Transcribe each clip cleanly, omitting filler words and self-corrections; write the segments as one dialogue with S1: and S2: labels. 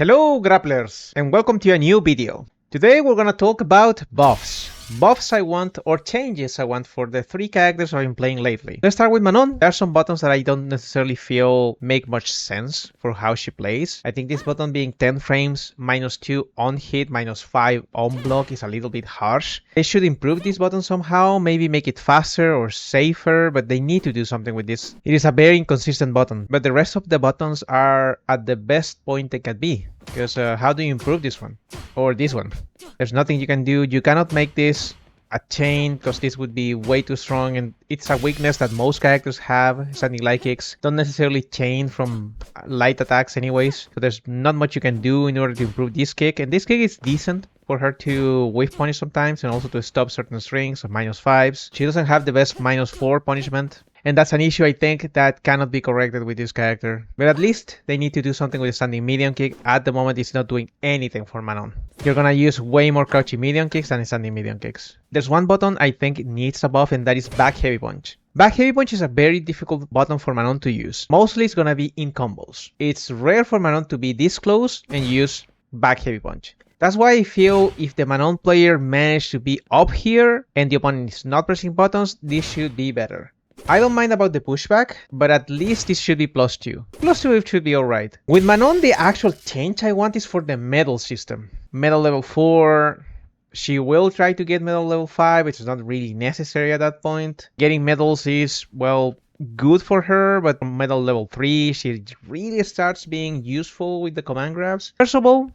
S1: Hello grapplers and welcome to a new video. Today we're gonna talk about buffs. Buffs I want or changes I want for the three characters I've been playing lately. Let's start with Manon. There are some buttons that I don't necessarily feel make much sense for how she plays. I think this button being 10 frames, -2 on hit, -5 on block is a little bit harsh. They should improve this button somehow, maybe make it faster or safer, but they need to do something with this. It is a very inconsistent button, but the rest of the buttons are at the best point they can be. Because how do you improve this one? Or this one? There's nothing you can do. You cannot make this a chain because this would be way too strong, and it's a weakness that most characters have. Standing light kicks don't necessarily chain from light attacks anyways, so there's not much you can do in order to improve this kick, and this kick is decent for her to whiff punish sometimes and also to stop certain strings of -5s. She doesn't have the best -4 punishment, and that's an issue I think that cannot be corrected with this character. But at least they need to do something with the standing medium kick. At the moment it's not doing anything for Manon. You're gonna use way more crouching medium kicks than standing medium kicks. There's one button I think needs a buff, and that is back heavy punch. Back heavy punch is a very difficult button for Manon to use. Mostly it's gonna be in combos. It's rare for Manon to be this close and use back heavy punch. That's why I feel if the Manon player managed to be up here and the opponent is not pressing buttons, this should be better. I don't mind about the pushback, but at least this should be +2. +2 it should be alright. With Manon, the actual change I want is for the medal system. Medal level 4, she will try to get medal level 5, which is not really necessary at that point. Getting medals is, well, good for her, but medal level 3, she really starts being useful with the command grabs. First of all,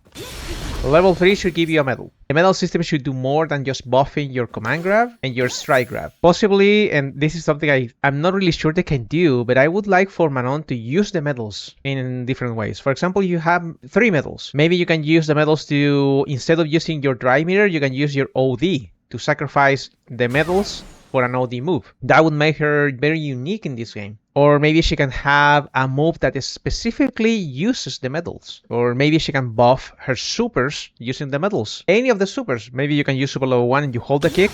S1: level 3 should give you a medal. The medal system should do more than just buffing your command grab and your strike grab. Possibly, and this is something I'm not really sure they can do, but I would like for Manon to use the medals in different ways. For example, you have 3 medals. Maybe you can use the medals to, instead of using your drive meter, you can use your OD to sacrifice the medals for an OD move. That would make her very unique in this game. Or maybe she can have a move that specifically uses the medals. Or maybe she can buff her supers using the medals. Any of the supers. Maybe you can use super level 1 and you hold the kick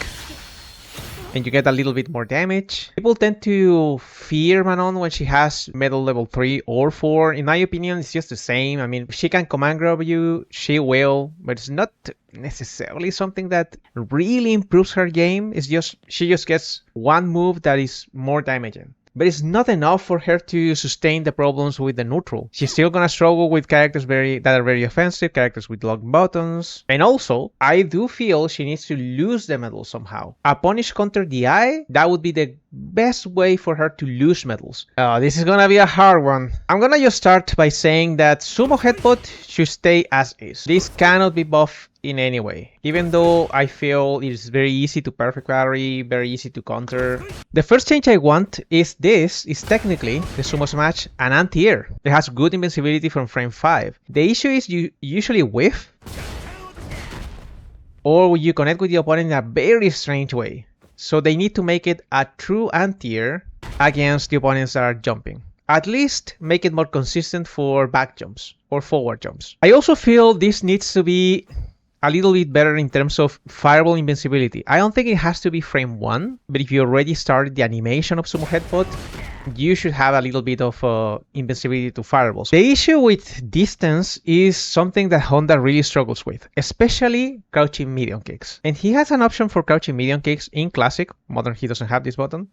S1: and you get a little bit more damage. People tend to fear Manon when she has medal level 3 or 4. In my opinion, it's just the same. I mean, if she can command grab you, she will, but it's not necessarily something that really improves her game. It's just, she just gets one move that is more damaging. But it's not enough for her to sustain the problems with the neutral. She's still gonna struggle with characters that are very offensive, characters with locked buttons. And also, I do feel she needs to lose the medal somehow. A punish counter DI, that would be the best way for her to lose medals. This is gonna be a hard one. I'm gonna just start by saying that Sumo Headbutt should stay as is. This cannot be buffed in any way, even though I feel it is very easy to perfect parry, very easy to counter. The first change I want is this is technically the Sumo Smash an anti-air. It has good invincibility from frame 5. The issue is you usually whiff or you connect with the opponent in a very strange way. So they need to make it a true anti-air against the opponents that are jumping. At least make it more consistent for back jumps or forward jumps. I also feel this needs to be a little bit better in terms of fireball invincibility. I don't think it has to be frame 1, but if you already started the animation of Sumo Headbutt, you should have a little bit of invincibility to fireballs. The issue with distance is something that Honda really struggles with, especially crouching medium kicks. And he has an option for crouching medium kicks in Classic. Modern, he doesn't have this button.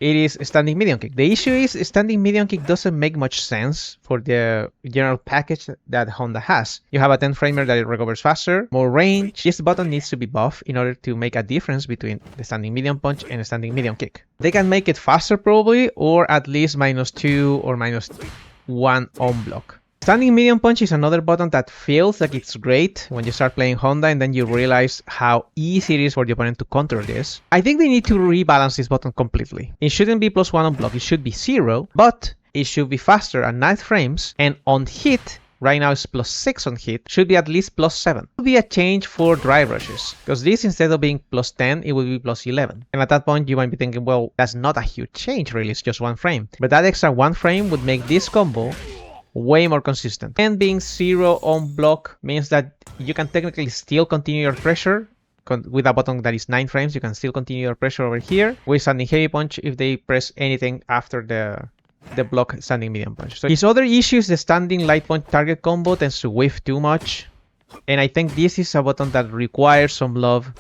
S1: It is standing medium kick. The issue is standing medium kick doesn't make much sense for the general package that Honda has. You have a 10 framer that it recovers faster, more range. This button needs to be buffed in order to make a difference between the standing medium punch and the standing medium kick. They can make it faster probably, or at least -2 or -1 on block. Standing medium punch is another button that feels like it's great when you start playing Honda and then you realize how easy it is for the opponent to counter this. I think they need to rebalance this button completely. It shouldn't be +1 on block, it should be 0, but it should be faster at 9 frames, and on hit, right now it's +6 on hit, should be at least +7. It would be a change for drive rushes, because this, instead of being +10, it will be +11. And at that point you might be thinking, well, that's not a huge change really, it's just 1 frame. But that extra 1 frame would make this combo way more consistent. And being 0 on block means that you can technically still continue your pressure with a button that is 9 frames. You can still continue your pressure over here with standing heavy punch if they press anything after the the block standing medium punch. So his other issue is the standing light punch target combo tends to whiff too much. And I think this is a button that requires some love.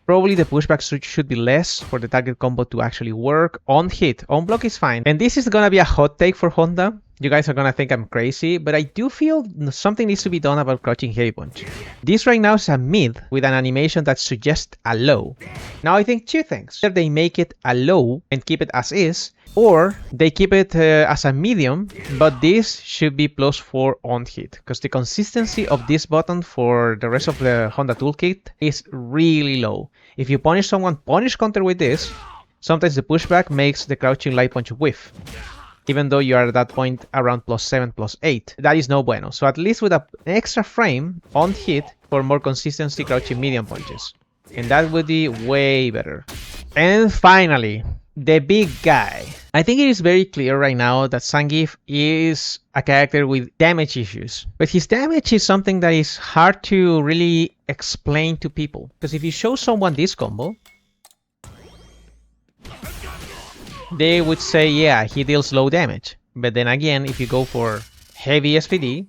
S1: Probably the pushback should be less for the target combo to actually work. On hit, on block is fine. And this is gonna be a hot take for Honda. You guys are gonna think I'm crazy, but I do feel something needs to be done about crouching heavy punch. This right now is a mid with an animation that suggests a low. Now I think two things. Either they make it a low and keep it as is, or they keep it as a medium, but this should be +4 on hit, because the consistency of this button for the rest of the Honda toolkit is really low. If you punish someone punish counter with this, sometimes the pushback makes the crouching light punch whiff, even though you are at that point around +7, +8. That is no bueno. So at least with an extra frame on hit for more consistency crouching medium punches. And that would be way better. And finally, the big guy. I think it is very clear right now that Zangief is a character with damage issues. But his damage is something that is hard to really explain to people. Because if you show someone this combo, they would say, yeah, he deals low damage. But then again, if you go for heavy SPD,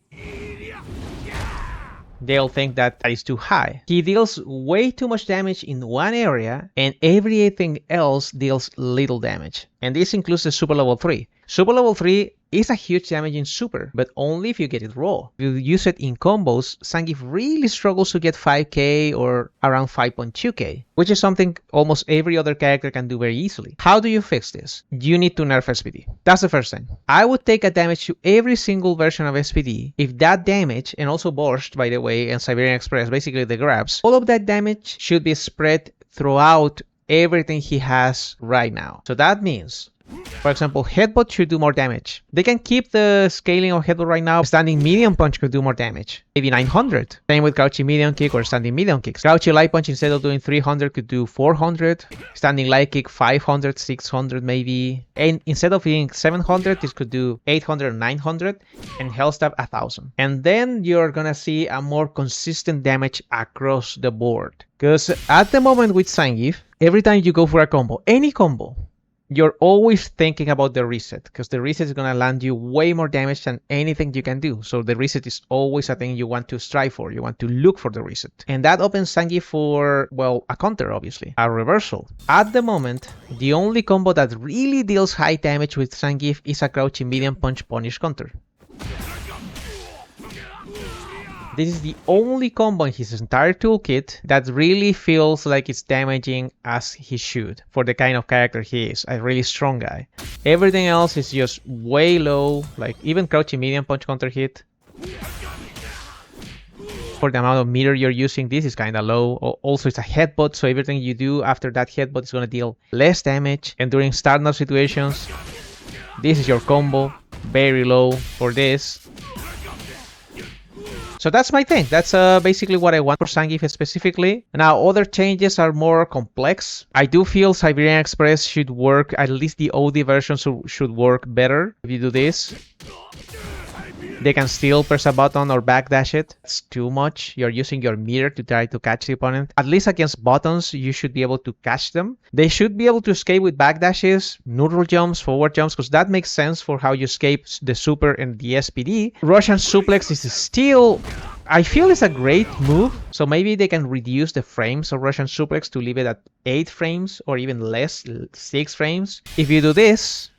S1: they'll think that is too high. He deals way too much damage in one area, and everything else deals little damage. And this includes the Super Level 3. Super Level 3 is a huge damage in Super, but only if you get it raw. If you use it in combos, Zangief really struggles to get 5k or around 5.2k, which is something almost every other character can do very easily. How do you fix this? You need to nerf SPD. That's the first thing. I would take a damage to every single version of SPD. If that damage, and also Borscht, by the way, and Siberian Express, basically the grabs, all of that damage should be spread throughout everything he has right now. So that means, for example, Headbutt should do more damage. They can keep the scaling of Headbutt right now. Standing medium punch could do more damage. Maybe 900. Same with crouching medium kick or standing medium kicks. Crouching light punch, instead of doing 300, could do 400. Standing light kick 500, 600 maybe. And instead of being 700, this could do 800, 900. And Hell Stab 1000. And then you're gonna see a more consistent damage across the board. Because at the moment with Zangief, every time you go for a combo, any combo, you're always thinking about the reset, because the reset is going to land you way more damage than anything you can do. So the reset is always a thing you want to strive for. You want to look for the reset. And that opens Zangief for, well, a counter, obviously. A reversal. At the moment, the only combo that really deals high damage with Zangief is a crouching medium punch punish counter. This is the only combo in his entire toolkit that really feels like it's damaging as he should for the kind of character he is, a really strong guy. Everything else is just way low, like even crouching medium punch counter hit. For the amount of meter you're using, this is kind of low. Also, it's a headbutt, so everything you do after that headbutt is going to deal less damage. And during standard situations, this is your combo, very low for this. So that's my thing. That's basically what I want for Zangief specifically. Now, other changes are more complex. I do feel Siberian Express should work, at least the OD version should work better. If you do this, they can still press a button or backdash it. It's too much. You're using your meter to try to catch the opponent. At least against buttons, you should be able to catch them. They should be able to escape with backdashes, neutral jumps, forward jumps, because that makes sense for how you escape the Super and the SPD. Russian Suplex is still, I feel, it's a great move. So maybe they can reduce the frames of Russian Suplex to leave it at 8 frames or even less, 6 frames. If you do this,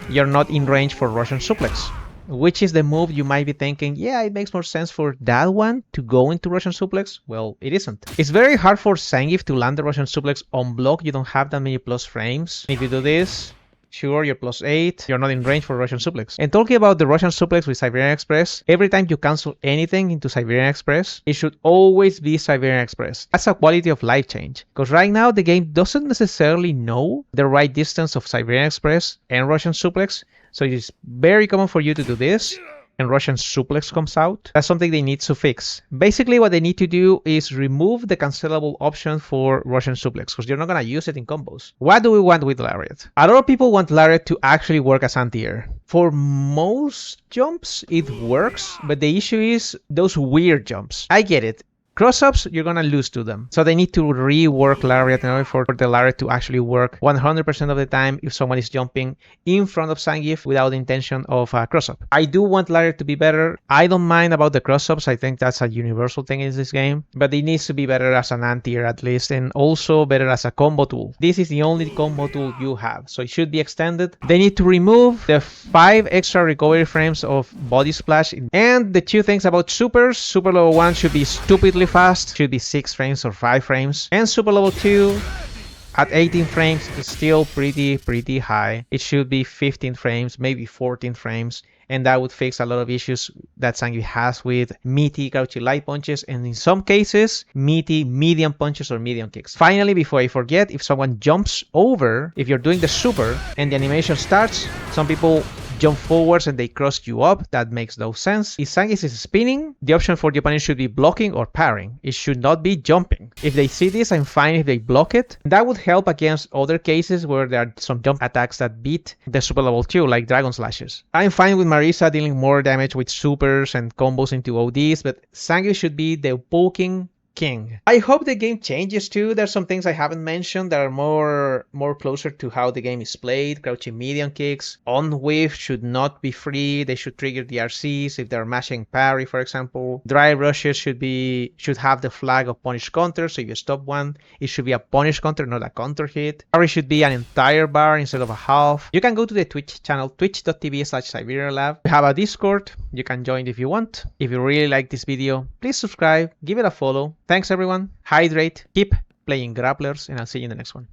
S1: you're not in range for Russian Suplex. Which is the move you might be thinking, yeah, it makes more sense for that one to go into Russian Suplex? Well, it isn't. It's very hard for Zangief to land the Russian Suplex on block. You don't have that many plus frames. If you do this, sure, you're +8. You're not in range for Russian Suplex. And talking about the Russian Suplex with Siberian Express, every time you cancel anything into Siberian Express, it should always be Siberian Express. That's a quality of life change. Because right now, the game doesn't necessarily know the right distance of Siberian Express and Russian Suplex. So it's very common for you to do this, and Russian Suplex comes out. That's something they need to fix. Basically, what they need to do is remove the cancelable option for Russian Suplex, because you're not going to use it in combos. What do we want with Lariat? A lot of people want Lariat to actually work as anti-air. For most jumps, it works, but the issue is those weird jumps. I get it. Cross-ups, you're gonna lose to them. So they need to rework Lariat in order for the Lariat to actually work 100% of the time if someone is jumping in front of Zangief without the intention of a cross-up. I do want Lariat to be better. I don't mind about the cross-ups. I think that's a universal thing in this game, but it needs to be better as an anti-air at least, and also better as a combo tool. This is the only combo tool you have, so it should be extended. They need to remove the 5 extra recovery frames of body splash. And the 2 things about supers: super level 1 should be stupidly fast, should be 6 frames or 5 frames, and super level 2 at 18 frames is still pretty high. It should be 15 frames, maybe 14 frames, and that would fix a lot of issues that Zangief has with meaty crouchy light punches, and in some cases meaty medium punches or medium kicks. Finally, before I forget, if someone jumps over, if you're doing the super and the animation starts, some people jump forwards and they cross you up. That makes no sense. If Zangief is spinning, the option for the opponent should be blocking or parrying. It should not be jumping. If they see this, I'm fine if they block it. That would help against other cases where there are some jump attacks that beat the super level 2, like Dragon Slashes. I'm fine with Marisa dealing more damage with supers and combos into ODs, but Zangief should be the poking king. I hope the game changes too. There's some things I haven't mentioned that are more closer to how the game is played. Crouching medium kicks on whiff should not be free. They should trigger the RCs if they're mashing parry, for example. Dry rushes should have the flag of punish counter, so if you stop one, it should be a punish counter, not a counter hit. Parry should be an entire bar instead of a half. You can go to the Twitch channel, twitch.tv/SiberiaLab. We have a Discord. You can join if you want. If you really like this video, please subscribe, give it a follow. Thanks everyone, hydrate, keep playing grapplers, and I'll see you in the next one.